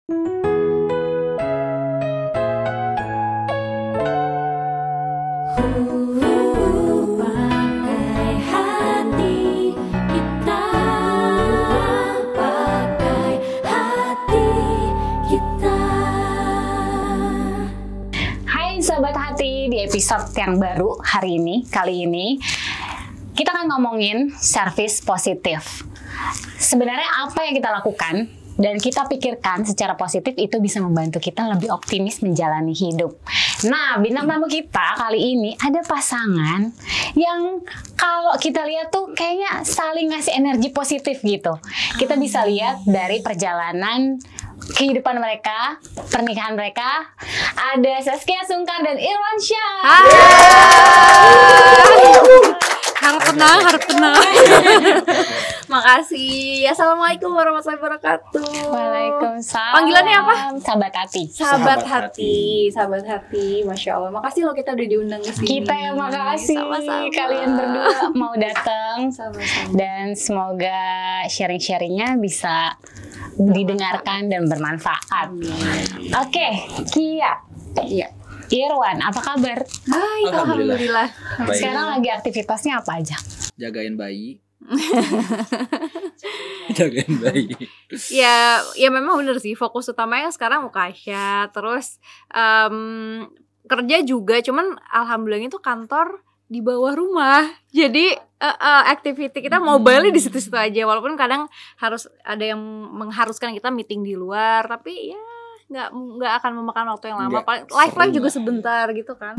Sobat Hati, di episode yang baru kali ini kita akan ngomongin service positif. Sebenarnya apa yang kita lakukan dan kita pikirkan secara positif itu bisa membantu kita lebih optimis menjalani hidup. Nah, bintang tamu kita kali ini ada pasangan yang kalau kita lihat tuh kayaknya saling ngasih energi positif gitu. Kita bisa lihat dari perjalanan kehidupan mereka, pernikahan mereka. Ada Saskia Sungkar dan Irwan Syah. Harap tenang. Makasih. Assalamualaikum warahmatullahi wabarakatuh. Waalaikumsalam. Panggilannya apa? Sahabat Hati. Sahabat hati. Masya Allah. Makasih loh kita udah diundang ke sini. Kita yang makasih. Sama-sama. Kalian berdua mau datang. Sama-sama. Dan semoga sharing-sharingnya bisa didengarkan dan bermanfaat. Oke, Kia. Iya. Irwan, apa kabar? Hai, alhamdulillah. Sekarang lagi aktivitasnya apa aja? Jagain bayi. Jagain bayi. Ya memang bener sih. Fokus utamanya sekarang Ukasha. Terus kerja juga. Cuman alhamdulillah itu kantor di bawah rumah. Jadi activity kita mobile di situ-situ aja. Walaupun kadang harus ada yang mengharuskan kita meeting di luar. Tapi ya nggak akan memakan waktu yang lama. Live juga sebentar gitu kan.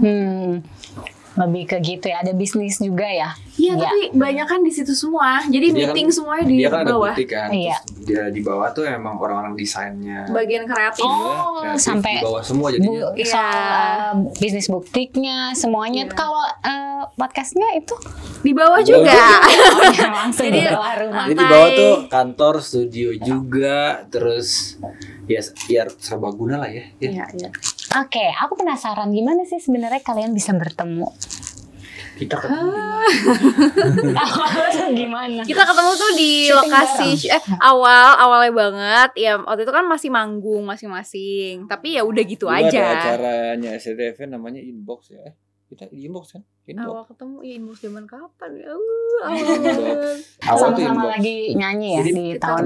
Lebih ke gitu ya. Ada bisnis juga ya. Iya, tapi banyak kan di situ semua. Jadi meeting semuanya di dia kan bawah. Ada butik kan. Iya. Dia di bawah tuh emang orang-orang desainnya. Bagian kreatif. Oh, kreatif, sampai di bawah semua jadinya. Soal bisnis butiknya semuanya. Kalau podcastnya itu Di bawah juga. langsung Jadi, di bawah rumah. Jadi di bawah tuh kantor, studio juga, terus ya serbaguna lah ya. Iya. Oke, aku penasaran gimana sih sebenarnya kalian bisa bertemu? Kita ketemu Gimana? Kita ketemu tuh di Syuting lokasi awalnya banget. Ya waktu itu kan masih manggung masing-masing. Tapi ya udah gitu dulu aja. ada acaranya SCTV namanya Inbox ya. Kita di Inbox kan? Awal ketemu ya Inbox zaman kapan ya? Awal tuh Sama-sama Inbox. lagi nyanyi ya Jadi di tahun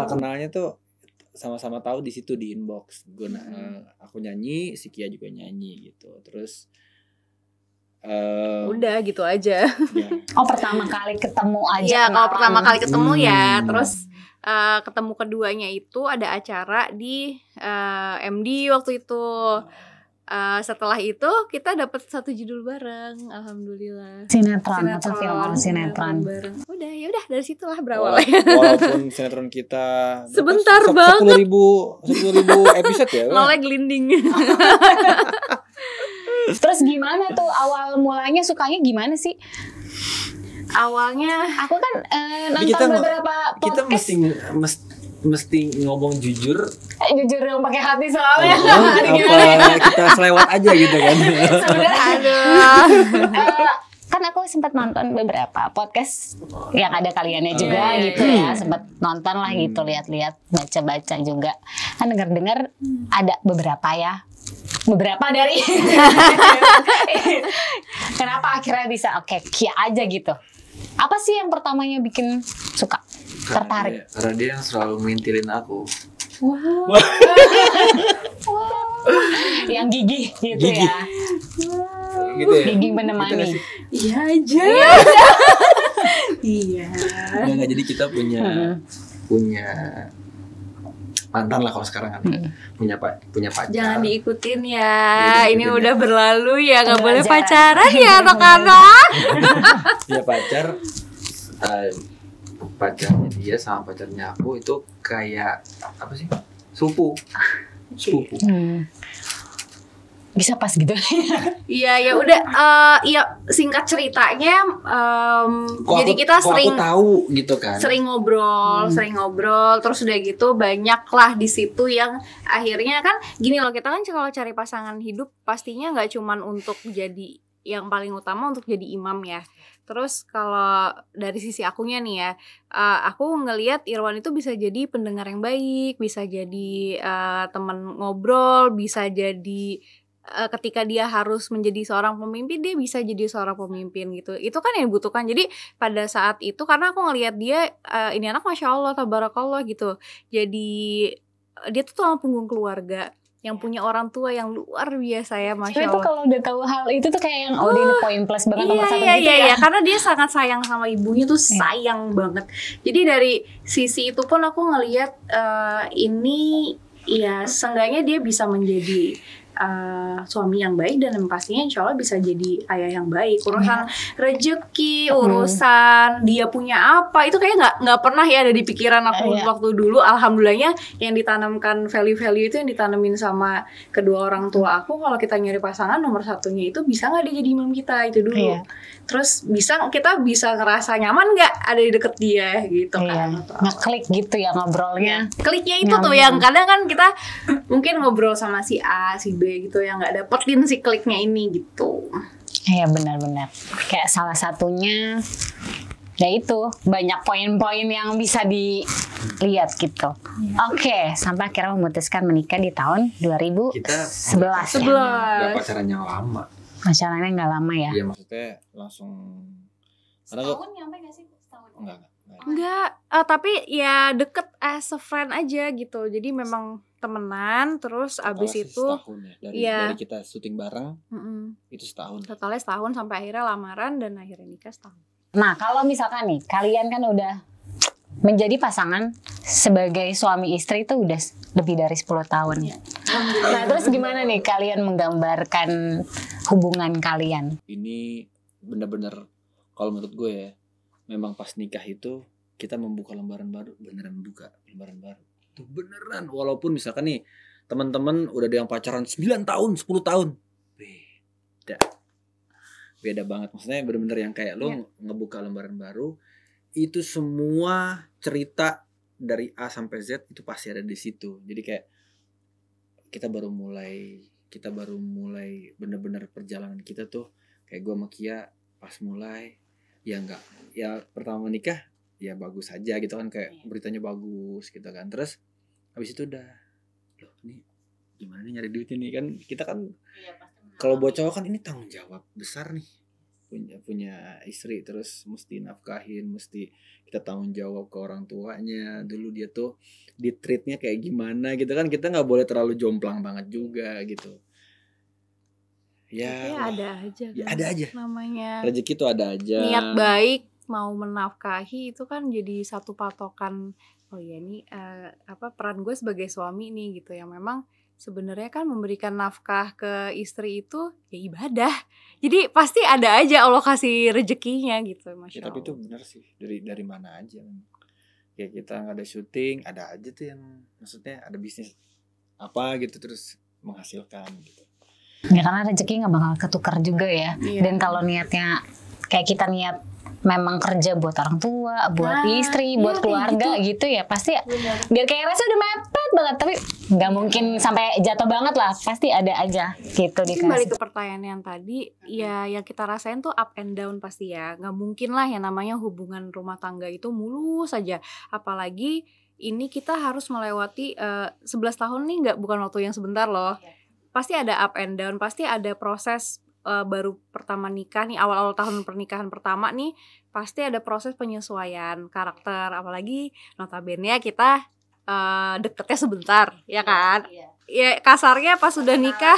kenalnya tuh sama-sama tahu di situ di Inbox. Aku nyanyi, si Kia juga nyanyi gitu. Terus Udah gitu aja. ya, Oh, pertama kali ketemu aja. Iya, kalau kenalan. pertama kali ketemu ya. Terus ketemu keduanya itu ada acara di MD waktu itu. Setelah itu kita dapat satu judul bareng, alhamdulillah. Sinetron atau film sinetron. Bareng. Udah dari situlah berawal. walaupun sinetron kita Sebentar banget. 10.000 episode ya. Nolnya gelinding. Terus gimana tuh awal mulanya sukanya gimana sih? Awalnya Aku kan Jadi nonton beberapa kita podcast. mesti ngomong jujur. Jujur yang pakai hati soalnya. Apa kita selewat aja gitu kan. Sebenarnya kan aku sempat nonton beberapa podcast yang ada kaliannya juga gitu ya, sempat nonton lah gitu, lihat-liat, baca-baca juga. Kan dengar-dengar ada beberapa dari kenapa akhirnya bisa oke Kia aja gitu. Apa sih yang pertamanya bikin suka, tertarik? Karena dia yang selalu mintilin aku. Wow. Yang gigih gitu Gigih. ya. Gitu ya. Gigih menemani. iya aja. Iya. Nggak, jadi kita punya mantan lah kalau sekarang kan. Punya pacar. Jangan diikutin ya. Diikutin Ini ya. udah berlalu ya, nggak boleh Pembelajaran. pacaran ya anak-anak. Punya pacar. Pacarnya dia sama pacarnya aku itu kayak apa sih? Sepupu. Bisa pas gitu. Iya ya udah. Ya singkat ceritanya. Jadi kita sering aku tahu gitu kan. sering ngobrol, terus udah gitu banyak lah di situ yang akhirnya kan gini loh, kita kan kalau cari pasangan hidup pastinya nggak cuman untuk jadi yang paling utama untuk jadi imam ya. Terus kalau dari sisi akunya nih ya, aku ngelihat Irwan itu bisa jadi pendengar yang baik, bisa jadi teman ngobrol, bisa jadi ketika dia harus menjadi seorang pemimpin, dia bisa jadi seorang pemimpin gitu. Itu kan yang dibutuhkan. Jadi pada saat itu karena aku ngelihat dia, ini anak masya Allah, tabarakallah gitu. Jadi dia tuh tulang punggung keluarga yang punya orang tua yang luar biasa ya, masya Cewek tuh Allah. kalau udah tahu hal itu tuh kayak yang ini poin plus banget nomor satu gitu Iya, ya. karena dia sangat sayang sama ibunya tuh, sayang banget. Jadi dari sisi itu pun aku ngelihat ini ya seenggaknya dia bisa menjadi suami yang baik, dan yang pastinya insya Allah bisa jadi ayah yang baik. Urusan rezeki, urusan dia punya apa, itu kayak nggak pernah ya ada di pikiran aku waktu dulu. Alhamdulillahnya yang ditanamkan value-value itu yang ditanamin sama kedua orang tua aku. Kalau kita nyari pasangan, nomor satunya itu bisa nggak dia jadi imam kita, itu dulu. Terus kita bisa ngerasa nyaman nggak ada di deket dia gitu kan. Ngeklik gitu ya ngobrolnya. Kliknya itu tuh yang kadang kan kita mungkin ngobrol sama si A, si B gitu yang nggak dapetin si kliknya ini gitu. Iya benar-benar. Kayak salah satunya ya itu banyak poin-poin yang bisa dilihat gitu. Oke, sampai akhirnya memutuskan menikah di tahun 2011. Gak pacaran yang lama. Pacarannya nggak lama ya? Iya maksudnya langsung. Setahun nyampe gak sih? Setahun? Enggak. Tapi ya deket as a friend aja gitu. Jadi memang temenan, terus abis itu ya. Dari kita syuting bareng itu setahun. Totalnya setahun sampai akhirnya lamaran dan akhirnya nikah setahun. Nah kalau misalkan nih kalian kan udah menjadi pasangan sebagai suami istri itu udah lebih dari 10 tahun. Nah terus gimana nih kalian menggambarkan hubungan kalian? Ini benar-benar kalau menurut gue ya, memang pas nikah itu kita membuka lembaran baru, beneran buka lembaran baru. Tuh beneran, walaupun misalkan nih teman-teman udah ada yang pacaran 9 tahun, 10 tahun. Beda banget. Maksudnya bener-bener yang kayak lo ngebuka lembaran baru, itu semua cerita dari A sampai Z itu pasti ada di situ. Jadi kayak kita baru mulai bener-bener perjalanan kita tuh kayak gue sama Kia pas mulai ya pertama nikah ya bagus aja gitu kan, kayak beritanya bagus gitu kan. Terus habis itu udah loh nih gimana nih nyari duit ini kan, kita kan kalau buat cowok kan ini tanggung jawab besar nih, punya istri, terus mesti nafkahin, mesti kita tanggung jawab ke orang tuanya. Dulu dia tuh di treatnya kayak gimana gitu kan, kita nggak boleh terlalu jomplang banget juga gitu ya. Ada aja kan, ya ada aja namanya rezeki tuh ada aja, niat baik mau menafkahi itu kan jadi satu patokan. Oh ya ini peran gue sebagai suami nih gitu, yang memang sebenarnya kan memberikan nafkah ke istri itu ya ibadah. Jadi pasti ada aja Allah kasih rezekinya gitu, masya Allah. Tapi itu benar sih, dari mana aja ya, kita nggak ada syuting ada aja tuh yang maksudnya ada bisnis apa gitu terus menghasilkan gitu. Ya karena rezeki nggak bakal ketukar juga ya. Dan kalau niatnya kayak kita niat memang kerja buat orang tua, buat istri, buat keluarga gitu ya pasti biar kayak rasa udah mepet banget, tapi nggak mungkin sampai jatuh banget lah, pasti ada aja gitu dikasih. Balik ke pertanyaan yang tadi, ya yang kita rasain tuh up and down pasti ya, nggak mungkin lah yang namanya hubungan rumah tangga itu mulus saja, apalagi ini kita harus melewati 11 tahun nih, bukan waktu yang sebentar loh. Pasti ada up and down, pasti ada proses. Baru pertama nikah nih, awal-awal tahun pernikahan pertama nih pasti ada proses penyesuaian karakter, apalagi notabene kita deketnya sebentar ya kan. Ya kasarnya pas sudah nikah,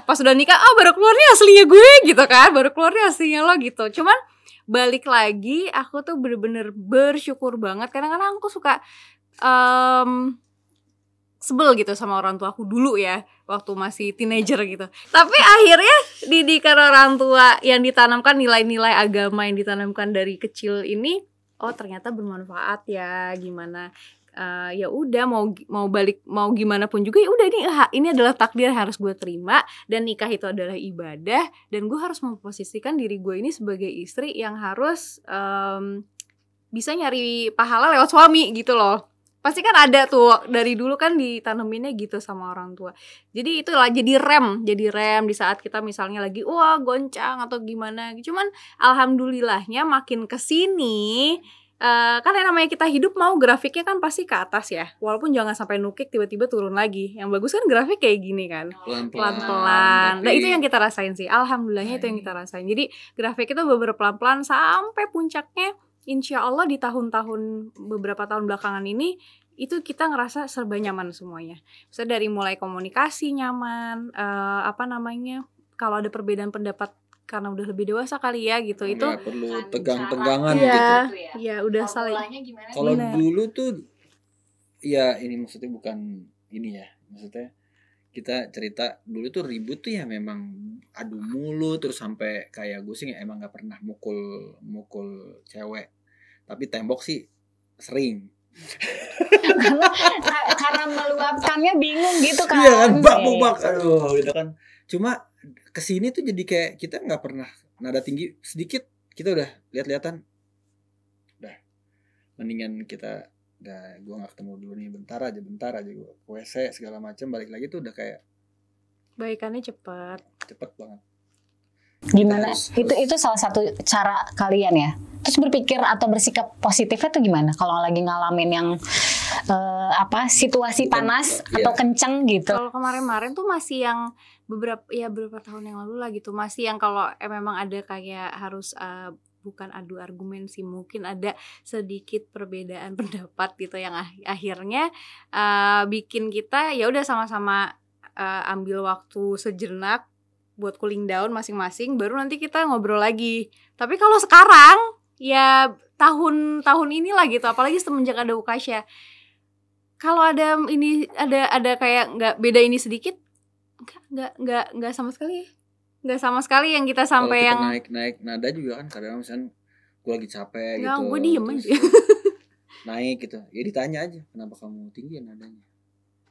pas sudah nikah baru keluarnya aslinya gue gitu kan, baru keluarnya aslinya lo gitu. Cuman balik lagi aku tuh bener-bener bersyukur banget, kadang-kadang aku suka sebel gitu sama orang tua aku dulu ya, waktu masih teenager gitu. Tapi akhirnya didikan orang tua yang ditanamkan, nilai-nilai agama yang ditanamkan dari kecil ini, oh ternyata bermanfaat ya, gimana ya udah mau gimana pun juga ya udah, ini adalah takdir yang harus gue terima, dan nikah itu adalah ibadah, dan gue harus memposisikan diri gue ini sebagai istri yang harus bisa nyari pahala lewat suami gitu loh. Pasti kan ada tuh, dari dulu kan ditaneminnya gitu sama orang tua. Jadi itulah jadi rem di saat kita misalnya lagi wah goncang atau gimana. Cuman alhamdulillahnya makin kesini kan yang namanya kita hidup mau grafiknya kan pasti ke atas ya. Walaupun jangan sampai nukik tiba-tiba turun lagi. Yang bagus kan grafik kayak gini kan. Pelan-pelan. Nah itu yang kita rasain sih. Alhamdulillahnya itu yang kita rasain. Jadi grafik itu beberapa pelan-pelan sampai puncaknya. Insya Allah di tahun-tahun beberapa tahun belakangan ini itu kita ngerasa serba nyaman semuanya. Misalnya dari mulai komunikasi nyaman, kalau ada perbedaan pendapat karena udah lebih dewasa kali ya gitu, itu nggak perlu tegang-tegangan ya, gitu. ya udah saling. Kalau dulu tuh ya ini maksudnya bukan ini ya, maksudnya kita cerita dulu tuh ribut tuh ya memang adu mulu terus sampai kayak gue sih emang nggak pernah mukul cewek, tapi tembok sih sering. karena meluapkannya bingung gitu kan. Iya kan, bak aduh gitu kan. Cuma kesini tuh jadi kayak kita nggak pernah nada tinggi sedikit kita udah lihat-lihatan, udah mendingan kita udah gue nggak ketemu dulu nih bentar aja gue WC segala macam balik lagi tuh udah kayak baikannya cepet banget. Gimana? Itu salah satu cara kalian ya. Terus berpikir atau bersikap positifnya tuh gimana kalau lagi ngalamin yang situasi panas atau kenceng gitu? Kalau kemarin tuh masih yang beberapa tahun yang lalu lah gitu, masih yang kalau memang ada kayak harus bukan adu argumen sih, mungkin ada sedikit perbedaan pendapat gitu yang akhirnya bikin kita ya udah sama-sama ambil waktu sejenak buat cooling down masing-masing, baru nanti kita ngobrol lagi. Tapi kalau sekarang ya tahun inilah gitu, apalagi semenjak ada Ukasya, kalau ada kayak nggak beda ini sedikit, nggak sama sekali yang kita sampai yang naik nada juga kan kadang misalnya gue lagi capek gitu, gue diem aja naik gitu ya ditanya aja kenapa kamu tinggi nadanya.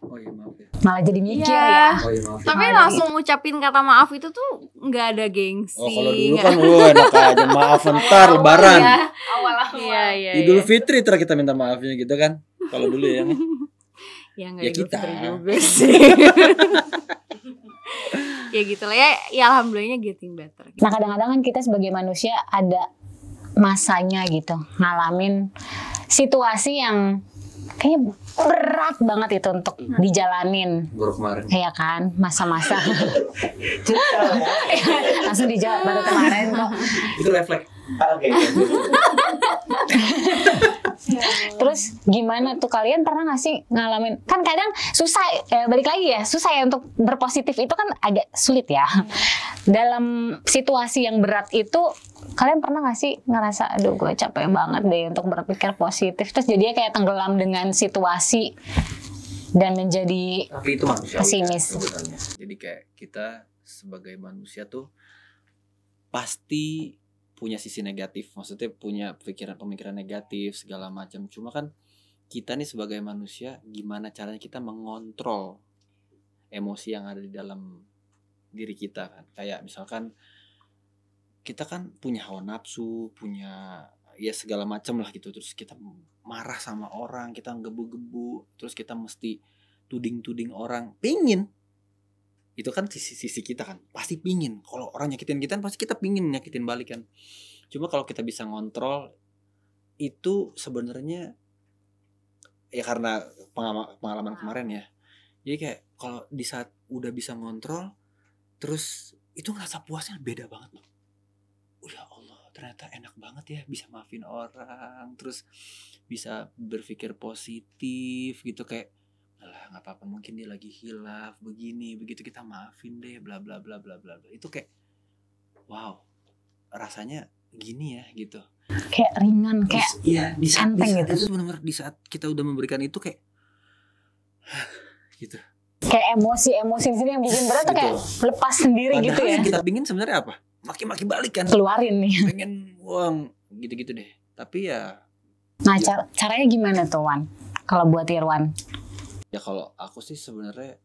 Oh iya maaf ya. Malah jadi mikir ya. Oh iya maaf. Tapi langsung ngucapin kata maaf itu tuh nggak ada gengsi. Oh kalau dulu kan enak aja maaf ntar lebaran. Awal. Iya. Idul Fitri kita minta maafnya gitu kan. Kalau dulu ya. Ya nggak ya Idul kita. Fitri juga sih. Ya gitu lah ya alhamdulillahnya getting better. Nah kadang-kadang kan kita sebagai manusia ada masanya gitu ngalamin situasi yang kayaknya berat banget itu untuk dijalanin. Baru kemarin. Iya kan, masa-masa. Langsung dijawab baru kemarin kok. Itu refleks. Oke. Terus gimana tuh kalian pernah gak sih ngalamin? Kan kadang susah, balik lagi ya, susah ya untuk berpositif itu kan agak sulit ya. Dalam situasi yang berat itu kalian pernah gak sih ngerasa aduh gue capek banget deh untuk berpikir positif, terus jadinya kayak tenggelam dengan situasi dan menjadi tapi itu manusiawi pesimis sebenarnya. Jadi kayak kita sebagai manusia tuh pasti punya sisi negatif, maksudnya punya pemikiran negatif segala macam. Cuma kan kita nih sebagai manusia gimana caranya kita mengontrol emosi yang ada di dalam diri kita kan. Kayak misalkan kita kan punya hawa nafsu, punya ya segala macam lah gitu. Terus kita marah sama orang, kita gebu-gebu, terus kita mesti tuding-tuding orang. Pingin. Itu kan sisi kita kan. Pasti pingin. Kalau orang nyakitin kita pasti kita pingin nyakitin balik kan. Cuma kalau kita bisa ngontrol itu sebenarnya ya karena pengalaman kemarin ya. Jadi kayak kalau di saat udah bisa ngontrol terus itu ngerasa puasnya beda banget loh. Ya Allah, ternyata enak banget ya bisa maafin orang, terus bisa berpikir positif gitu kayak alah nggak apa-apa mungkin dia lagi hilaf begini begitu kita maafin deh bla bla bla bla bla. Itu kayak wow rasanya gini ya gitu. Kayak ringan kayak di saat gitu. Itu benar-benar di saat kita udah memberikan itu kayak gitu. Kayak emosi di sini yang bikin berat tuh kayak lepas sendiri. Padahal gitu ya. Yang kita pingin sebenarnya apa? Maki-maki balik kan, keluarin nih, pengen uang gitu-gitu deh. Tapi ya nah caranya gimana tuh Wan kalau buat Irwan? Ya kalau aku sih sebenarnya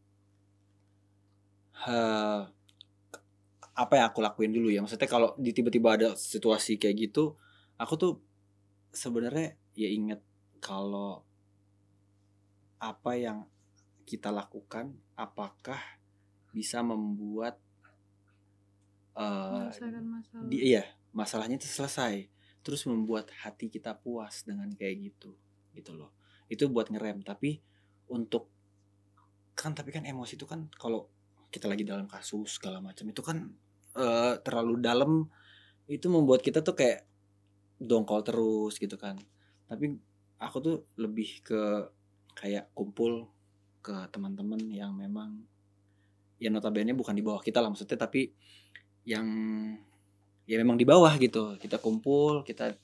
apa yang aku lakuin dulu ya, maksudnya kalau tiba-tiba ada situasi kayak gitu aku tuh sebenarnya ya inget kalau apa yang kita lakukan apakah bisa membuat Menyelesaikan masalah. iya, masalahnya itu selesai, terus membuat hati kita puas dengan kayak gitu loh. Itu buat ngerem. Tapi kan emosi itu kan kalau kita lagi dalam kasus segala macam itu kan terlalu dalam, itu membuat kita tuh kayak dongkol terus gitu kan. Tapi aku tuh lebih ke kayak kumpul ke teman-teman yang memang ya notabene bukan di bawah kita lah maksudnya, tapi yang ya memang di bawah gitu. Kita kumpul, kita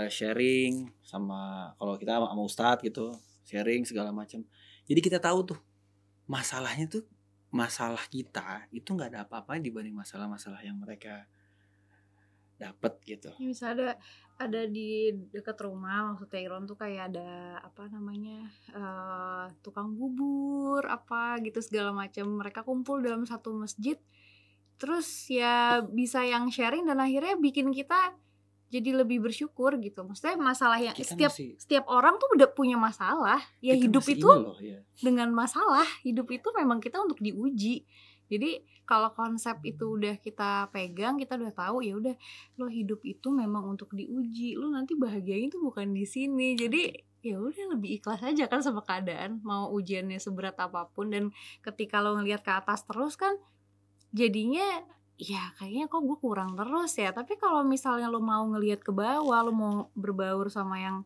sharing sama, kalau kita sama ustadz gitu, sharing segala macam. Jadi kita tahu tuh masalahnya tuh, masalah kita itu nggak ada apa-apanya dibanding masalah-masalah yang mereka dapat gitu. Ya, misalnya ada di dekat rumah, maksudnya Iron tuh kayak ada apa namanya tukang bubur apa gitu segala macam. Mereka kumpul dalam satu masjid, terus ya bisa yang sharing dan akhirnya bikin kita jadi lebih bersyukur gitu. Maksudnya masalah yang setiap orang tuh udah punya masalah. Ya hidup itu dengan masalah, hidup itu memang kita untuk diuji. Jadi kalau konsep itu udah kita pegang, kita udah tahu ya udah, lo hidup itu memang untuk diuji. Lo nanti bahagianya itu bukan di sini. Jadi ya udah lebih ikhlas aja kan sama keadaan, mau ujiannya seberat apapun. Dan ketika lo ngelihat ke atas terus kan jadinya ya kayaknya kok gue kurang terus ya. Tapi kalau misalnya lo mau ngelihat ke bawah, lo mau berbaur sama yang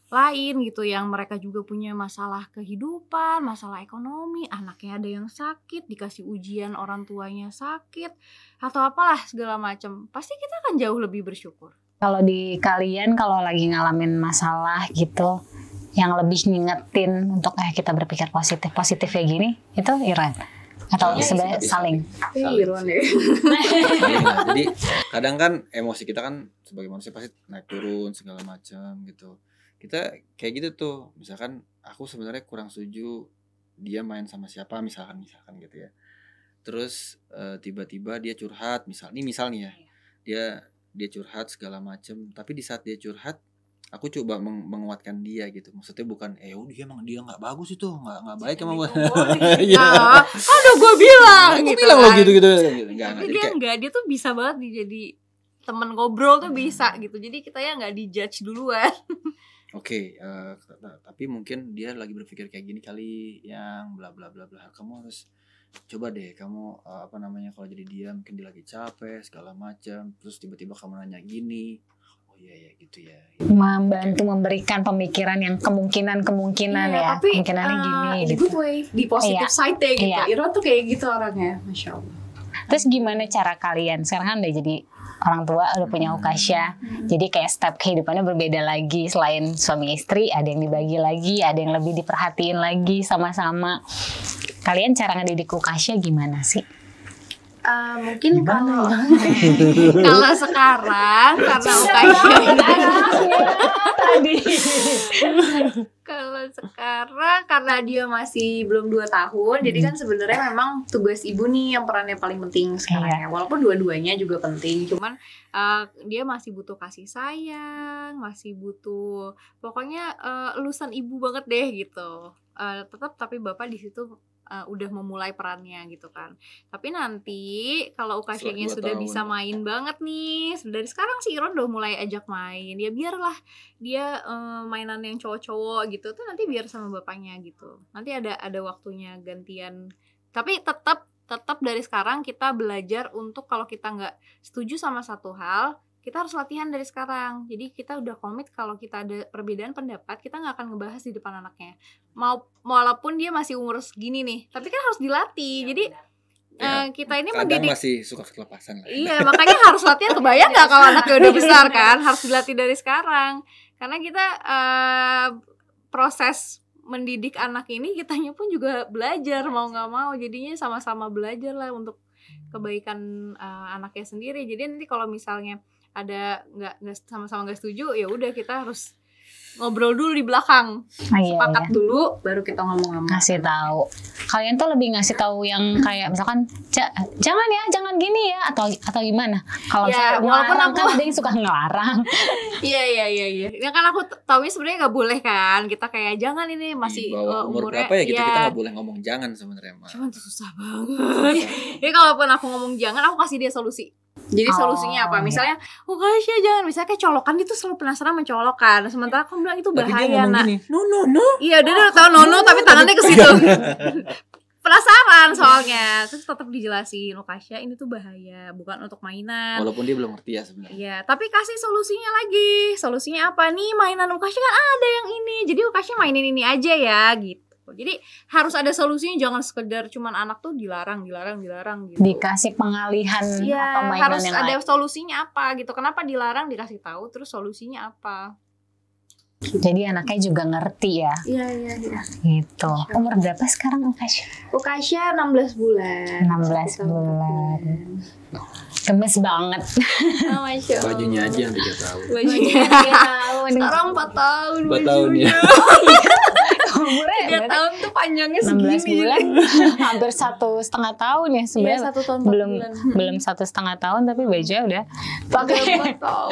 lain gitu, yang mereka juga punya masalah kehidupan, masalah ekonomi, anaknya ada yang sakit, dikasih ujian orang tuanya sakit atau apalah segala macam, pasti kita akan jauh lebih bersyukur. Kalau di kalian kalau lagi ngalamin masalah gitu, yang lebih ngingetin untuk kita berpikir positif kayak gini, itu Iran atau sebenarnya saling. Iran ya. Jadi kadang kan emosi kita kan sebagai manusia pasti naik turun segala macam gitu. Kita kayak gitu tuh, misalkan aku sebenarnya kurang setuju dia main sama siapa misalkan gitu ya. Terus tiba-tiba dia curhat, misalnya dia curhat segala macem, tapi di saat dia curhat aku coba menguatkan dia gitu. Maksudnya bukan dia nggak bagus itu, nggak baik sama gue. Ya, aduh gue bilang gitu. Bilang lo gitu. Dia tuh bisa banget jadi teman ngobrol tuh bisa gitu. Jadi kita ya nggak dijudge duluan. Oke, tapi mungkin dia lagi berpikir kayak gini kali, yang bla bla bla bla. Kamu harus coba deh, kamu kalau jadi dia mungkin dia lagi capek segala macam, terus tiba-tiba kamu nanya gini, oh iya gitu ya. Membantu memberikan pemikiran yang kemungkinan ya, tapi, kemungkinannya gini gitu. Good di positive side-nya gitu. Iya. Ira tuh kayak gitu orangnya, masya Allah. Terus gimana cara kalian? Sekarang kan udah jadi orang tua, udah punya Ukasya, jadi kayak step kehidupannya berbeda lagi. Selain suami istri, ada yang dibagi lagi, ada yang lebih diperhatiin lagi sama-sama. Kalian cara ngedidik Ukasya gimana sih? Mungkin kalau sekarang karena Ukasya tadi kalau sekarang karena dia masih belum 2 tahun, jadi kan sebenarnya memang tugas ibu nih yang perannya paling penting sekarang ya. Walaupun dua-duanya juga penting, cuman dia masih butuh kasih sayang, masih butuh pokoknya elusan ibu banget deh gitu. Tapi bapak di situ udah memulai perannya gitu kan. Tapi nanti kalau Ukasyanya sudah bisa main banget nih, dari sekarang sih Iron udah mulai ajak main. Ya biarlah dia mainan yang cowok-cowok gitu tuh nanti biar sama bapaknya gitu. Nanti ada waktunya gantian. Tapi tetap dari sekarang kita belajar untuk kalau kita nggak setuju sama satu hal, kita harus latihan dari sekarang. Jadi kita udah komit kalau kita ada perbedaan pendapat, kita nggak akan ngebahas di depan anaknya. Walaupun dia masih umur segini nih, tapi kan harus dilatih. Jadi kita ini mendidik masih suka kelepasan lah. Iya, makanya harus latihan. Kebayang nggak kalau anaknya udah besar kan? Harus dilatih dari sekarang. Karena kita proses mendidik anak ini kitanya pun juga belajar mau nggak mau. Jadinya sama-sama belajar lah untuk kebaikan anaknya sendiri. Jadi nanti kalau misalnya ada nggak sama-sama nggak setuju, ya udah kita harus ngobrol dulu di belakang, Iya, sepakat dulu, baru kita ngomong-ngomong. ngasih tahu. Kalian tuh lebih ngasih tahu yang kayak misalkan jangan ya, jangan gini ya, atau gimana? Kalau Ya, walaupun ngelarang aku- kan ada yang suka ngelarang. Iya. Ya kan aku taunya sebenarnya nggak boleh kan. Kita kayak jangan ini masih Di bawah umur umurnya. berapa ya gitu, iya. kita nggak boleh ngomong jangan sebenarnya mah. Cuman tuh susah banget. Jadi kalaupun aku ngomong jangan, aku kasih dia solusi. Jadi Oh, solusinya apa? Misalnya, Kasya jangan. Misalnya kayak colokan, dia tuh selalu penasaran sama colokan. Sementara aku bilang itu Tapi dia bahaya, ngomong nak. gini, no. Iya, dia udah tahu nono tapi tangannya ke situ. Penasaran soalnya. Terus tetap dijelasin, Kasya ini tuh bahaya, bukan untuk mainan. Walaupun dia belum ngerti ya sebenarnya. Iya, tapi kasih solusinya lagi. Solusinya apa nih? Mainan Ukasya kan ada yang ini. Jadi Ukasya mainin ini aja ya gitu. Jadi harus ada solusinya, jangan sekedar cuman anak tuh dilarang gitu. Dikasih pengalihan Iya, atau mainan harus yang ada lain. solusinya apa gitu. Kenapa dilarang, dikasih tahu, terus solusinya apa? Jadi anaknya juga ngerti ya, Iya. gitu. Umur berapa sekarang Ukasya? Ukasya 16 bulan. 16 bulan. Gemes banget. Oh, Masya Allah. Bajunya aja yang 3 tahun. Bajunya. tahun. Sekarang 4 tahun. 4 tahun ya. Umurnya 3 berarti tahun tuh panjangnya 16 segini. bulan. Hampir 1,5 tahun ya Iya, sebenarnya. 1 tahun 4 belum bulan. belum 1,5 tahun tapi bajunya udah pakai 4 tahun.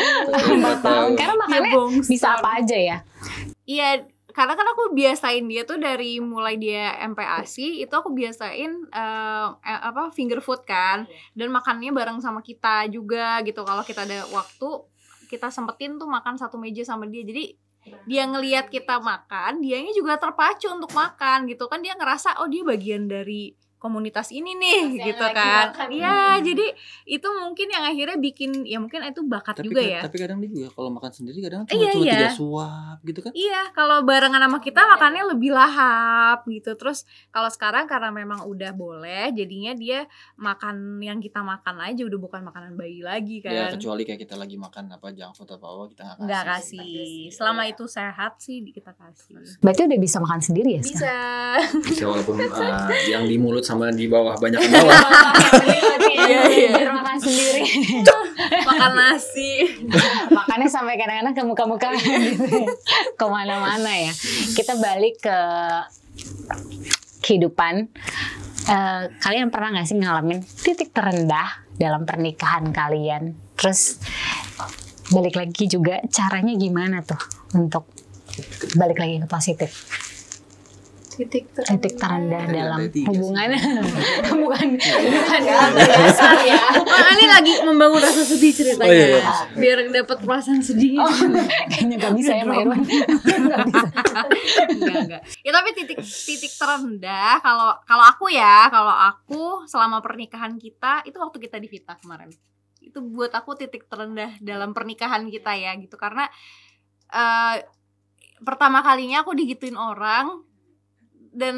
4 tahun karena makannya bongsor. bisa apa aja ya. Iya, karena kan aku biasain dia tuh dari mulai dia MPASI itu aku biasain finger food kan, dan makannya bareng sama kita juga gitu. Kalau kita ada waktu, kita sempetin tuh makan satu meja sama dia. Jadi dia ngelihat kita makan, dianya juga terpacu untuk makan gitu kan. Dia ngerasa oh dia bagian dari komunitas ini nih Yang gitu lagi kan. makan. Iya, jadi itu mungkin yang akhirnya bikin, ya mungkin itu bakat juga ya. Tapi kadang dia juga kalau makan sendiri kadang Iya, cuma iya. 3 suap gitu kan. Iya, kalau barengan sama kita makannya lebih lahap gitu. Terus kalau sekarang karena memang udah boleh, jadinya dia makan yang kita makan aja, udah bukan makanan bayi lagi Ya kan. kecuali kayak kita lagi makan apa junk food apa kita Nggak kasih. Selama itu sehat sih kita kasih. Berarti udah bisa makan sendiri ya sekarang? Bisa. Bisa walaupun yang di mulut sama di bawah banyak yang bawah. Iya. Makan sendiri. Makan nasi. Makannya sampai kadang-kadang ke muka-muka gitu ya. Kemana-mana ya. Kita balik ke kehidupan. Kalian pernah gak sih ngalamin titik terendah dalam pernikahan kalian? Terus balik lagi juga caranya gimana tuh untuk balik lagi ke positif? Titik Titik terendah Tadi dalam ada 3 hubungan. bukan dalam dasar ya. ini lagi membangun rasa sedih ceritanya. Oh, iya. Biar dapat perasaan sedih. Oh, kayaknya gak bisa ya Mbak Irwan. Nggak bisa. Enggak. Ya tapi titik terendah kalau aku selama pernikahan kita itu waktu kita di Vita kemarin. Itu buat aku titik terendah dalam pernikahan kita ya gitu, karena pertama kalinya aku digituin orang, dan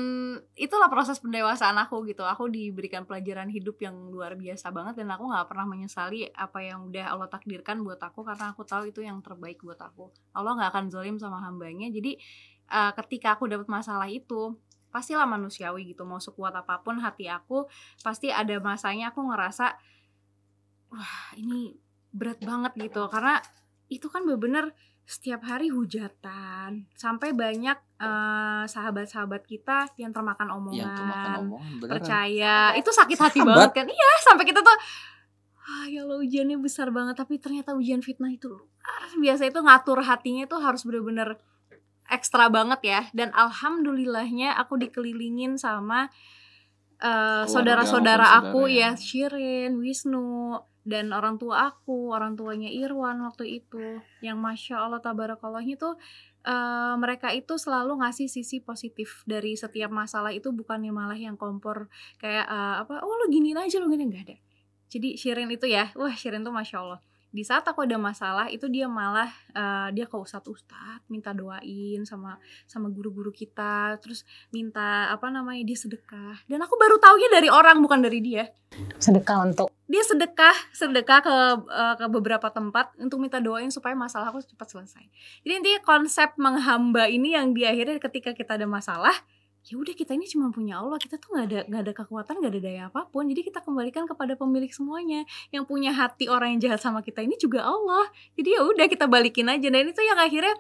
itulah proses pendewasaan aku gitu. Aku diberikan pelajaran hidup yang luar biasa banget, dan aku nggak pernah menyesali apa yang udah Allah takdirkan buat aku, karena aku tahu itu yang terbaik buat aku. Allah nggak akan zalim sama hambanya. Jadi ketika aku dapat masalah itu, pastilah manusiawi gitu, mau sekuat apapun hati aku, pasti ada masanya aku ngerasa wah ini berat banget gitu, karena itu kan bener-bener setiap hari hujatan, sampai banyak sahabat-sahabat kita yang termakan omongan, Yang termakan omongan beneran. percaya, itu sakit hati Sahabat. banget kan. Iya, sampai kita tuh ya Allah ujiannya besar banget, tapi ternyata ujian fitnah itu luar biasa. Itu ngatur hatinya tuh harus bener-bener ekstra banget ya. Dan alhamdulillahnya aku dikelilingin sama saudara-saudara aku ya, Shirin, Wisnu, dan orang tua aku, orang tuanya Irwan waktu itu, yang masya Allah tabarakallahnya tuh mereka itu selalu ngasih sisi positif dari setiap masalah itu, bukannya malah yang kompor kayak lo giniin aja, lo gini, nggak ada. Jadi Shirin itu ya, wah Shirin tuh masya Allah, di saat aku ada masalah itu dia malah dia ke ustadz minta doain sama guru-guru kita, terus minta dia sedekah, dan aku baru taunya dari orang, bukan dari dia. Sedekah untuk Dia sedekah ke beberapa tempat untuk minta doain supaya masalah aku cepat selesai. Jadi intinya konsep menghamba ini yang di akhirnya ketika kita ada masalah, ya udah kita ini cuma punya Allah, kita tuh nggak ada kekuatan, nggak ada daya apapun, jadi kita kembalikan kepada pemilik semuanya. Yang punya hati orang yang jahat sama kita ini juga Allah, jadi ya udah kita balikin aja. Dan itu yang akhirnya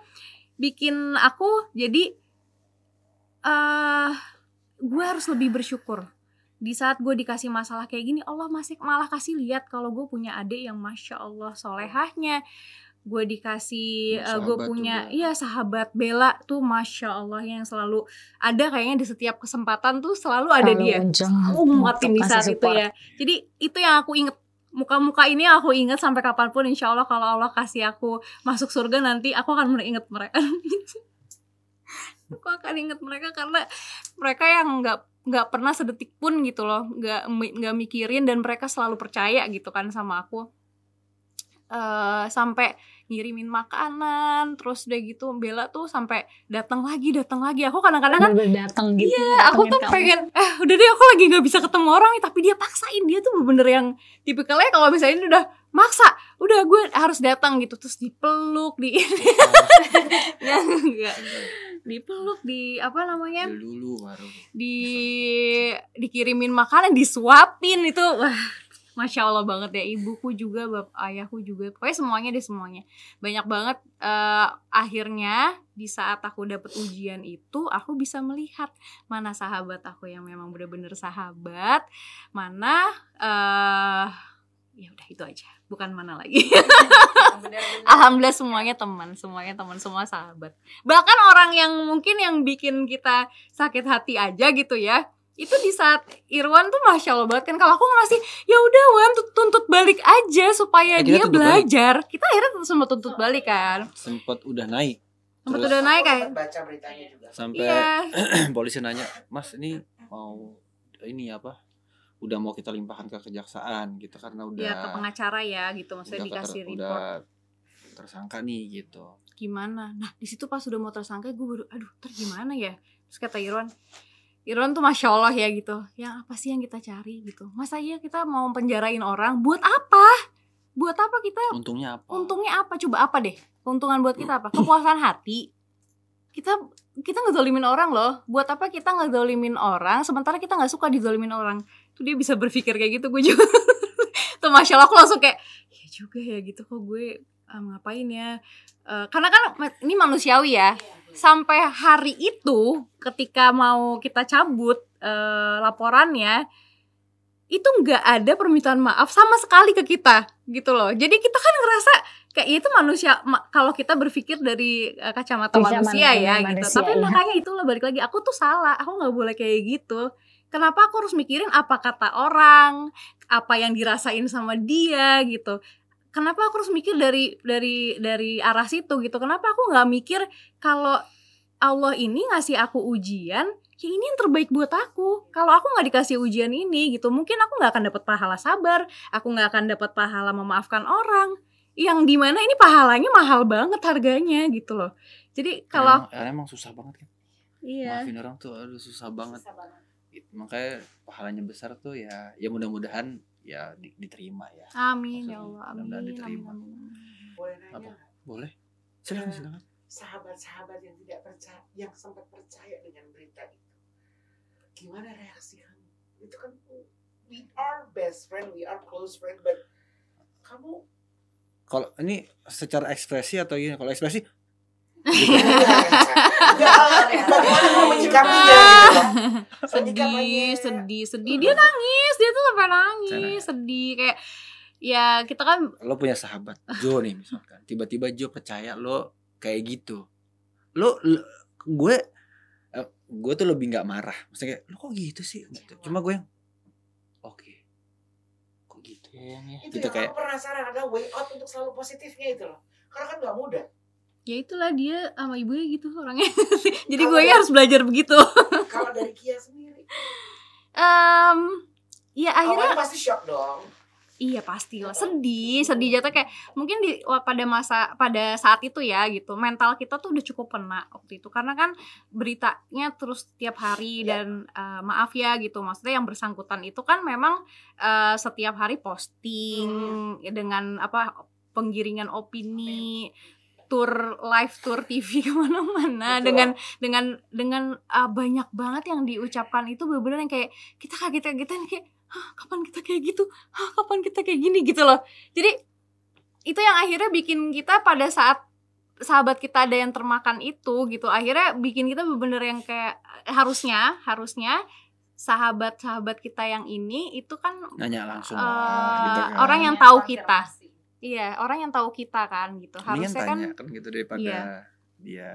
bikin aku jadi gue harus lebih bersyukur. Di saat gue dikasih masalah kayak gini, Allah masih malah kasih lihat kalau gue punya adik yang masya Allah solehahnya. Gue dikasih gue punya sahabat Bella tuh masya Allah yang selalu ada kayaknya di setiap kesempatan tuh selalu ada dia, selalu nguatin di saat itu ya. Jadi itu yang aku inget, muka-muka ini aku inget sampai kapanpun. Insya Allah kalau Allah kasih aku masuk surga nanti, aku akan inget mereka. Aku akan inget mereka karena mereka yang nggak pernah sedetik pun gitu loh, nggak mikirin, dan mereka selalu percaya gitu kan sama aku. Sampai ngirimin makanan, terus udah gitu Bella tuh sampai datang lagi. Aku kadang-kadang kan datang gitu. Iya, aku tuh pengen udah deh, aku lagi nggak bisa ketemu orang nih, tapi dia paksain. Dia tuh bener-bener yang tipikalnya kalau misalnya udah maksa, udah gue harus datang gitu, terus dipeluk di enggak dipeluk, di apa namanya, dulu baru dikirimin makanan, disuapin, itu wah masya Allah banget ya. Ibuku juga, ayahku juga, pokoknya semuanya banyak banget. Akhirnya di saat aku dapet ujian itu, aku bisa melihat mana sahabat aku yang memang bener-bener sahabat, mana ya udah itu aja, bukan mana lagi. Alhamdulillah semuanya teman, semua sahabat. Bahkan orang yang mungkin yang bikin kita sakit hati aja gitu ya, itu di saat Irwan tuh masya Allah banget kan. Kalau aku ngasih ya udah Wan tuntut balik aja supaya dia belajar balik. Kita akhirnya sempat tuntut balik kan, sempat udah naik kan, baca beritanya juga sampai polisi nanya, Mas ini mau ini apa, udah mau kita limpahkan ke kejaksaan gitu karena udah ke pengacara ya gitu, maksudnya dikasih report udah tersangka nih gitu. Gimana? Nah di situ pas udah mau tersangka gue baru aduh gimana ya. Terus kata Irwan tuh masya Allah ya gitu, yang apa sih yang kita cari gitu, masa iya kita mau penjarain orang, buat apa kita, untungnya apa, coba apa deh keuntungan buat kita, apa kepuasan hati. Kita ngezolimin orang loh, buat apa kita ngezolimin orang sementara kita nggak suka dizolimin orang. Tuh dia bisa berpikir kayak gitu, gue juga tuh masya Allah, aku langsung kayak ya juga ya gitu, kok gue ngapain ya, karena kan ini manusiawi ya. Sampai hari itu ketika mau kita cabut laporannya, itu nggak ada permintaan maaf sama sekali ke kita gitu loh. Jadi kita kan ngerasa kayak itu manusia, kalau kita berpikir dari kacamata manusia ya gitu. Tapi makanya itulah balik lagi, aku tuh salah, aku nggak boleh kayak gitu. Kenapa aku harus mikirin apa kata orang, apa yang dirasain sama dia gitu. Kenapa aku harus mikir dari arah situ gitu. Kenapa aku nggak mikir kalau Allah ini ngasih aku ujian, ya ini yang terbaik buat aku. Kalau aku nggak dikasih ujian ini gitu, mungkin aku nggak akan dapat pahala sabar, aku nggak akan dapat pahala memaafkan orang, yang dimana ini pahalanya mahal banget harganya gitu loh. Jadi kalau emang susah banget kan, maafin orang tuh aduh susah banget. Makanya pahalanya besar tuh ya mudah-mudahan ya diterima ya. Amin. Maksudnya, ya Allah, amin. Diterima. Amin. Boleh nanya? Apa? Boleh. Silakan. Sahabat-sahabat yang tidak percaya, yang sempat percaya dengan berita itu, gimana reaksi kamu? Itu kan we are best friend, we are close friend, but kamu kalau ini secara ekspresi atau gini? Kalau ekspresi bagaimana kamu menyikapinya gitu? Sedih. Dia nangis, dia tuh sampai nangis, sedih kayak ya kita kan. Lo punya sahabat Jo nih misalkan, tiba-tiba Jo percaya lo kayak gitu, gue tuh lebih nggak marah, maksudnya kayak lo kok gitu sih gitu. Cuma gue yang oke, kok gitu ya itu gitu, yang kayak aku penasaran, ada way out untuk selalu positifnya itu loh, karena kan nggak mudah. Ya itulah dia sama ibunya gitu orangnya. Jadi gue harus belajar begitu. Kalau dari Kia sendiri ya akhirnya awalnya pasti shock dong. Iya pastilah, sedih jatuh kayak mungkin pada saat itu ya gitu, mental kita tuh udah cukup kena waktu itu karena kan beritanya terus tiap hari dan maaf ya gitu, maksudnya yang bersangkutan itu kan memang setiap hari posting dengan apa penggiringan opini, live tour TV kemana-mana. Betul. dengan banyak banget yang diucapkan itu bener-bener yang kayak kita kaget-kagetan kayak kapan kita kayak gitu, kapan kita kayak gini gitu loh. Jadi itu yang akhirnya bikin kita pada saat sahabat kita ada yang termakan itu gitu, akhirnya bikin kita bener-bener yang kayak harusnya sahabat-sahabat kita yang ini itu kan Nanya langsung gitu kan. orang yang tahu kita. Iya, orang yang tahu kita kan gitu. Mendingan Harusnya kan tanya kan gitu daripada iya. dia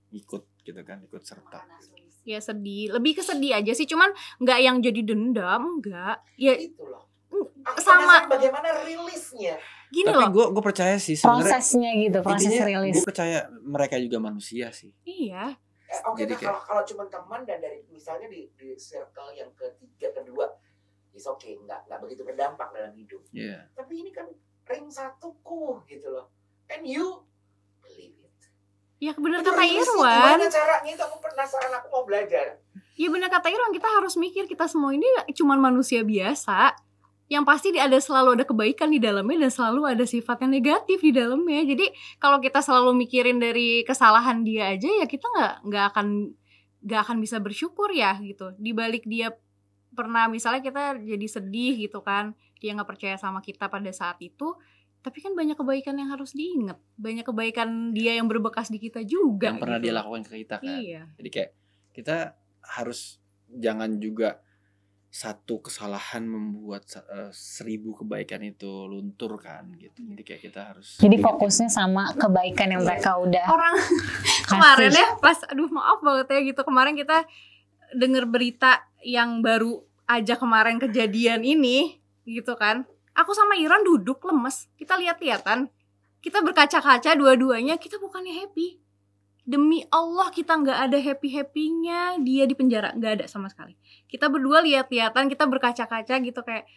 ikut gitu kan, ikut serta. Ya sedih, lebih ke sedih aja sih, cuman nggak yang jadi dendam, enggak. Ya Itu loh. Aku sama penasaran bagaimana rilisnya. gini Tapi loh. gue percaya sih sebenarnya Prosesnya gitu, proses rilis. gue percaya mereka juga manusia sih. Iya. Oke, Jadi nah, kalau cuma teman dan dari misalnya di circle yang ketiga, kedua, is okay, nggak begitu berdampak dalam hidup. Iya. Tapi ini kan ring satuku gitu loh. And you believe it. Ya benar Itu kata rilisnya Irwan. gimana caranya itu, aku penasaran, aku mau belajar. Ya benar kata Irwan, kita harus mikir kita semua ini cuman manusia biasa. Yang pasti selalu ada kebaikan di dalamnya dan selalu ada sifat yang negatif di dalamnya. Jadi kalau kita selalu mikirin dari kesalahan dia aja, ya kita nggak akan bisa bersyukur ya gitu. Di balik dia pernah misalnya kita jadi sedih gitu kan, dia nggak percaya sama kita pada saat itu, tapi kan banyak kebaikan yang harus diingat, banyak kebaikan dia yang berbekas di kita juga Yang pernah gitu. dia lakukan ke kita kan. Iya. Jadi kayak kita harus jangan juga satu kesalahan membuat 1000 kebaikan itu luntur kan gitu. Jadi kayak kita harus Jadi fokusnya sama kebaikan yang mereka udah Orang kemarin ya pas, aduh maaf banget ya gitu, kemarin kita denger berita yang baru aja kemarin kejadian ini gitu kan. Aku sama Iran duduk lemes, kita lihat-lihatan, kita berkaca-kaca dua-duanya, kita bukannya happy. Demi Allah kita nggak ada happy-happynya dia di penjara, nggak ada sama sekali. Kita berdua lihat-lihatan, kita berkaca-kaca gitu kayak,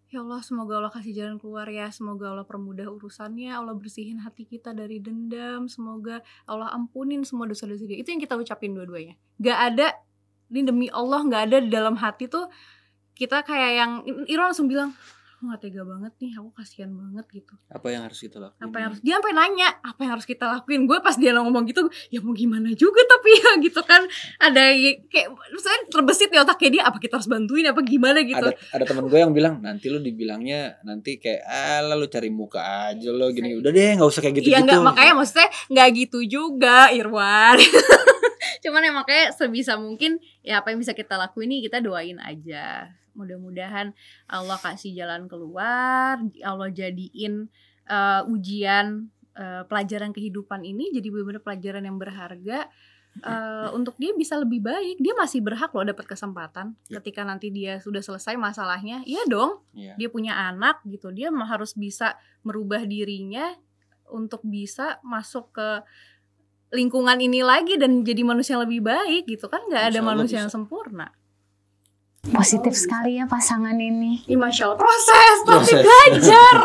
ya Allah semoga Allah kasih jalan keluar ya, semoga Allah permudah urusannya, Allah bersihin hati kita dari dendam, semoga Allah ampunin semua dosa-dosa dia. Itu yang kita ucapin dua-duanya. Nggak ada, ini demi Allah nggak ada di dalam hati tuh kita kayak yang Irwan langsung bilang, aku gak tega banget nih, aku kasihan banget gitu. apa yang harus kita lakuin? Dia sampai nanya apa yang harus kita lakuin. Gue pas dia ngomong gitu, ya mau gimana juga tapi ya gitu kan, ada kayak misalnya terbesit di otaknya dia, apa kita harus bantuin apa gimana gitu. Ada teman gue yang bilang nanti lu dibilangnya nanti kayak lalu cari muka aja lo gini, udah deh nggak usah kayak gitu. Iya nggak, makanya maksudnya nggak gitu juga Irwan. Cuman ya makanya sebisa mungkin ya apa yang bisa kita lakuin nih kita doain aja. Mudah-mudahan Allah kasih jalan keluar, Allah jadiin ujian pelajaran kehidupan ini jadi benar-benar pelajaran yang berharga untuk dia bisa lebih baik. Dia masih berhak loh dapat kesempatan ketika nanti dia sudah selesai masalahnya. Iya dong, dia punya anak gitu, dia harus bisa merubah dirinya untuk bisa masuk ke lingkungan ini lagi dan jadi manusia yang lebih baik gitu kan. Nggak ada manusia yang sempurna. Positif sekali ya pasangan ini. Masya Allah. Proses tapi belajar.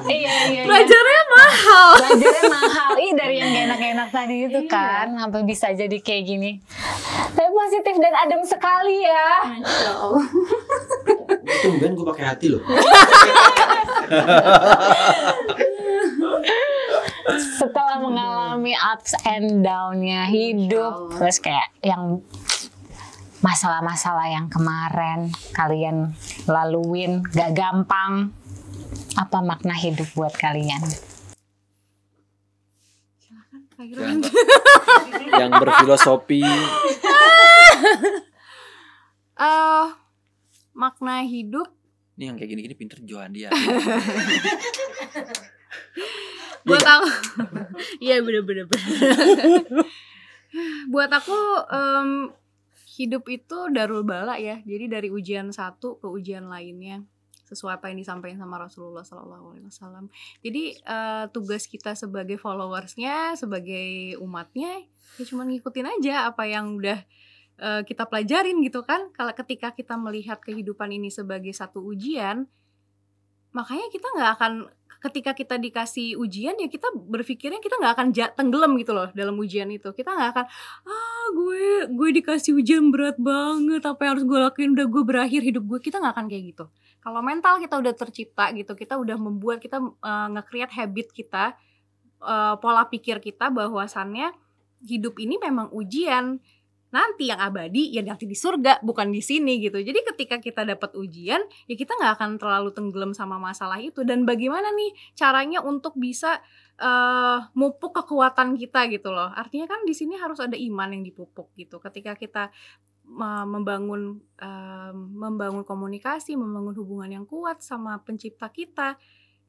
Iya. Belajarnya mahal. Belajarnya mahal. Dari yang gak enak-enak tadi itu kan, sampai bisa jadi kayak gini. Tapi positif dan adem sekali ya. Masya Allah. Tumben gue pakai hati loh. Setelah mengalami ups and down-nya hidup, terus kayak yang masalah-masalah yang kemarin kalian laluin gak gampang, apa makna hidup buat kalian? Yang berfilosofi. Makna hidup. Ini yang kayak gini-gini pinter Johan dia. Buat aku, iya bener-bener. Buat aku hidup itu darul bala ya. Jadi dari ujian satu ke ujian lainnya, sesuai apa yang disampaikan sama Rasulullah SAW. Jadi tugas kita sebagai followersnya, sebagai umatnya, ya cuma ngikutin aja apa yang udah kita pelajarin gitu kan. Kalau ketika kita melihat kehidupan ini sebagai satu ujian, makanya kita nggak akan, ketika kita dikasih ujian ya kita berpikirnya kita nggak akan tenggelam gitu loh dalam ujian itu. Kita nggak akan gue dikasih ujian berat banget, apa yang harus gue lakuin udah gue berakhir hidup gue. Kita nggak akan kayak gitu. Kalau mental kita udah tercipta gitu, kita udah membuat, kita nge-create habit kita, pola pikir kita bahwasannya hidup ini memang ujian. nanti yang abadi ya nanti di surga, bukan di sini gitu. Jadi ketika kita dapat ujian, ya kita nggak akan terlalu tenggelam sama masalah itu. Dan bagaimana nih caranya untuk bisa mupuk kekuatan kita gitu loh. Artinya kan di sini harus ada iman yang dipupuk gitu. Ketika kita membangun komunikasi, membangun hubungan yang kuat sama pencipta kita,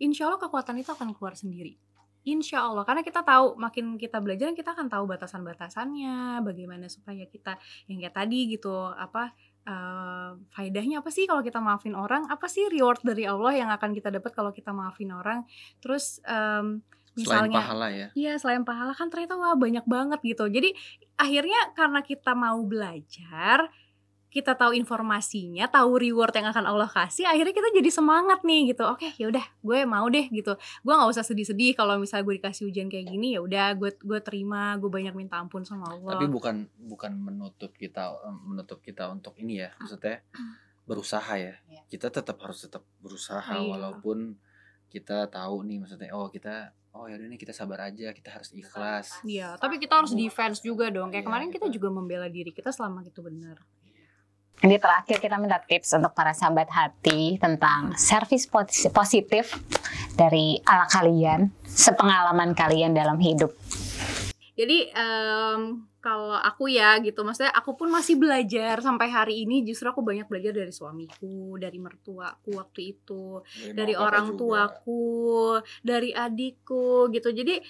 insya Allah kekuatan itu akan keluar sendiri. Insya Allah, karena kita tahu makin kita belajar kita akan tahu batasan-batasannya, bagaimana supaya kita yang kayak tadi gitu, faedahnya apa sih kalau kita maafin orang, apa sih reward dari Allah yang akan kita dapat kalau kita maafin orang. Terus misalnya selain pahala ya. Iya, selain pahala kan ternyata wah banyak banget gitu. Jadi akhirnya karena kita mau belajar, kita tahu informasinya, tahu reward yang akan Allah kasih, akhirnya kita jadi semangat nih gitu. Oke, ya udah, gue mau deh gitu. Gue nggak usah sedih-sedih kalau misalnya gue dikasih ujian kayak gini, ya udah gue terima, gue banyak minta ampun sama Allah. Tapi bukan menutup kita untuk ini ya, maksudnya berusaha ya. Kita harus tetap berusaha walaupun kita tahu nih maksudnya ya udah nih kita sabar aja, kita harus ikhlas. Iya, tapi kita harus defense juga dong. Kayak kemarin kita juga membela diri kita selama itu benar. Jadi terakhir kita minta tips untuk para sahabat hati tentang servis positif dari ala kalian, sepengalaman kalian dalam hidup. Jadi kalau aku ya gitu, maksudnya aku pun masih belajar sampai hari ini. Justru aku banyak belajar dari suamiku, dari mertuaku waktu itu, dari orang tuaku, dari adikku gitu. Jadi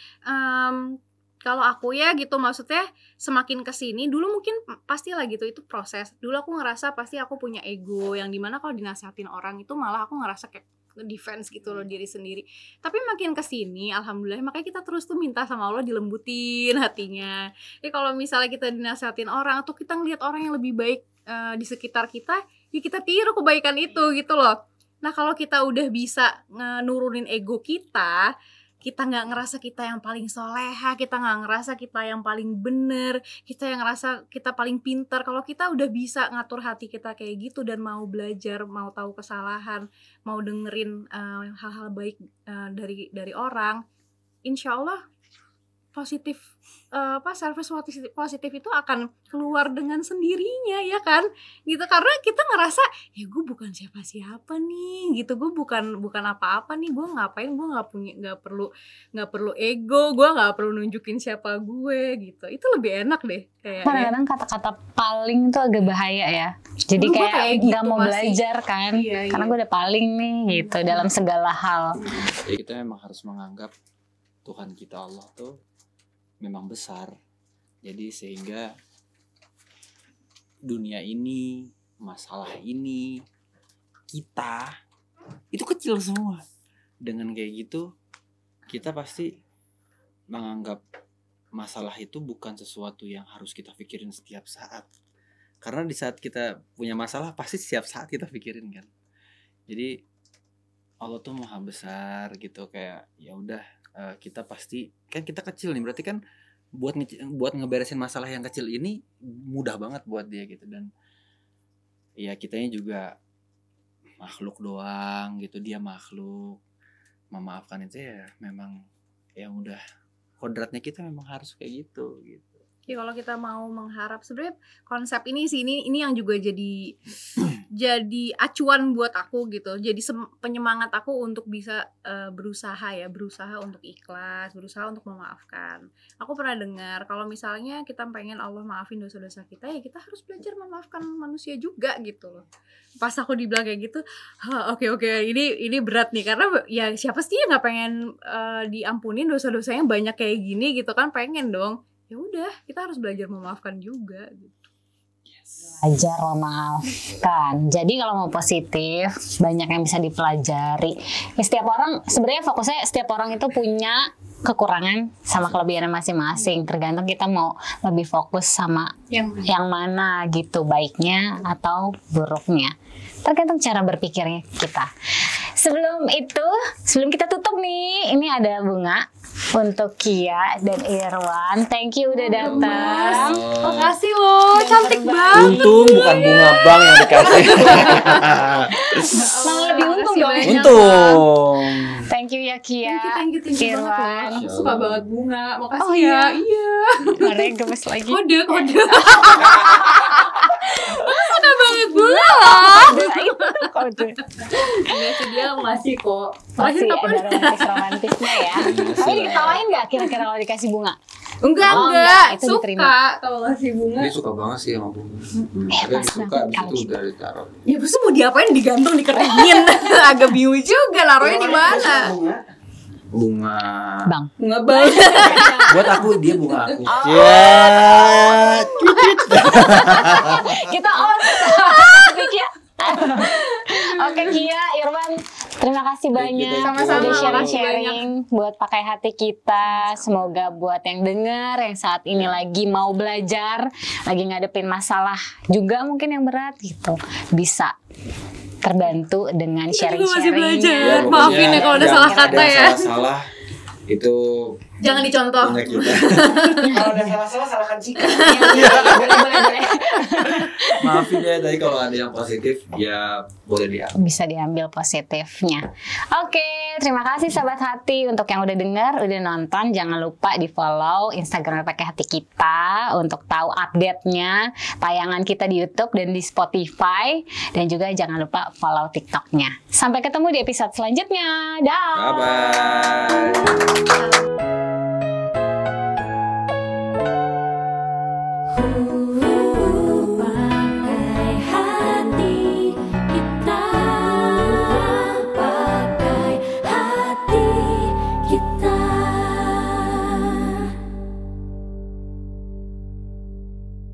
kalau aku ya gitu, maksudnya semakin kesini, dulu mungkin pastilah gitu, itu proses. Dulu aku ngerasa pasti aku punya ego, yang dimana kalau dinasihatin orang itu malah aku ngerasa kayak defense gitu loh diri sendiri. Tapi makin kesini, alhamdulillah, makanya kita terus tuh minta sama Allah dilembutin hatinya. Jadi kalau misalnya kita dinasihatin orang, atau kita ngeliat orang yang lebih baik di sekitar kita, ya kita tiru kebaikan itu gitu loh. Nah kalau kita udah bisa nurunin ego kita nggak ngerasa kita yang paling soleha, kita nggak ngerasa kita yang paling bener, kita yang ngerasa kita paling pintar. Kalau kita udah bisa ngatur hati kita kayak gitu dan mau belajar, mau tahu kesalahan, mau dengerin hal-hal baik dari orang, insya Allah service positif itu akan keluar dengan sendirinya ya kan gitu. Karena kita ngerasa ya gue bukan siapa-siapa nih gitu, gue bukan apa-apa nih, gue ngapain, gue nggak perlu ego, gue nggak perlu nunjukin siapa gue gitu. Itu lebih enak deh kayaknya. Kadang-kadang kata-kata paling itu agak bahaya ya, jadi kayak nggak mau belajar kan, karena gue udah paling nih gitu dalam segala hal. Jadi kita memang harus menganggap Tuhan kita Allah tuh memang besar. Jadi sehingga dunia ini, masalah ini, kita itu kecil semua. Dengan kayak gitu, kita pasti menganggap masalah itu bukan sesuatu yang harus kita pikirin setiap saat. Karena di saat kita punya masalah, pasti setiap saat kita pikirin kan. Jadi Allah tuh maha besar gitu, kayak ya udah, kita pasti kan kita kecil nih, berarti kan buat ngeberesin masalah yang kecil ini mudah banget buat dia gitu. Dan ya kitanya juga makhluk doang gitu, dia makhluk. Memaafkan itu ya memang ya udah kodratnya kita, memang harus kayak gitu. Ya kalau kita mau mengharap, sebenarnya konsep ini sih ini yang juga jadi acuan buat aku gitu. Jadi penyemangat aku untuk bisa berusaha untuk ikhlas, berusaha untuk memaafkan. Aku pernah dengar kalau misalnya kita pengen Allah maafin dosa-dosa kita, ya kita harus belajar memaafkan manusia juga gitu loh. Pas aku dibilang kayak gitu, oke, ini berat nih, karena ya siapa sih yang nggak pengen diampunin dosa-dosanya banyak kayak gini gitu kan, pengen dong. Ya udah, kita harus belajar memaafkan juga gitu. Belajar memaafkan. Jadi kalau mau positif, banyak yang bisa dipelajari. Ya, setiap orang sebenarnya fokusnya, setiap orang itu punya kekurangan sama kelebihan masing-masing. Tergantung kita mau lebih fokus sama yang mana gitu, baiknya atau buruknya. Tergantung cara berpikirnya kita. Sebelum kita tutup nih, ini ada bunga untuk Kia dan Irwan. Thank you udah datang. Makasih loh, cantik banget. Untung bukan bunga bank yang dikasih. Malah lebih untung dong. Untung. Thank you ya Kia. Thank you banget Irwan. loh. Aku suka banget bunga. Makasih Oh, ya. iya. Iya. Orangnya gemes lagi. Kode. Aku suka banget bunga loh. Kode. Enggak sih, dia masih kok. Masih Terakhir kapan? ada romantis-romantisnya ya. Tapi diketawain nggak kira-kira kalau dikasih bunga? Enggak, Oh, enggak. enggak, itu Suka diterima. kalau ngasih bunga. Dia suka banget sih sama bunga. Tapi pas yang suka banget abis kalau itu gitu. udah ditaruh. Ya pasti mau diapain, digantung, dikeringin. Agak bingung juga naruhnya di mana. Bunga. Bang. Bunga banget. Buat aku dia bunga aku. Oh. Ya, Kita on. Kia. Oke Kia, Irwan, terima kasih banyak Sama-sama, udah makasih sharing-sharing buat pakai hati kita. Semoga buat yang dengar, yang saat ini lagi mau belajar, lagi ngadepin masalah juga mungkin yang berat gitu, bisa terbantu dengan Aku masih sharing-sharing. belajar. Maafin ya kalau ada salah kata ya. Salah itu Jangan dicontoh. punya kita. Kalau udah salah-salah salahkan Cika. Boleh. Maafin ya tadi kalau ada yang positif ya boleh diambil. Bisa diambil positifnya. Oke, terima kasih sahabat hati untuk yang udah dengar, udah nonton. Jangan lupa di follow Instagram pakai hati kita untuk tahu update-nya, tayangan kita di YouTube dan di Spotify, dan juga jangan lupa follow TikTok-nya. Sampai ketemu di episode selanjutnya. Dah. Bye bye.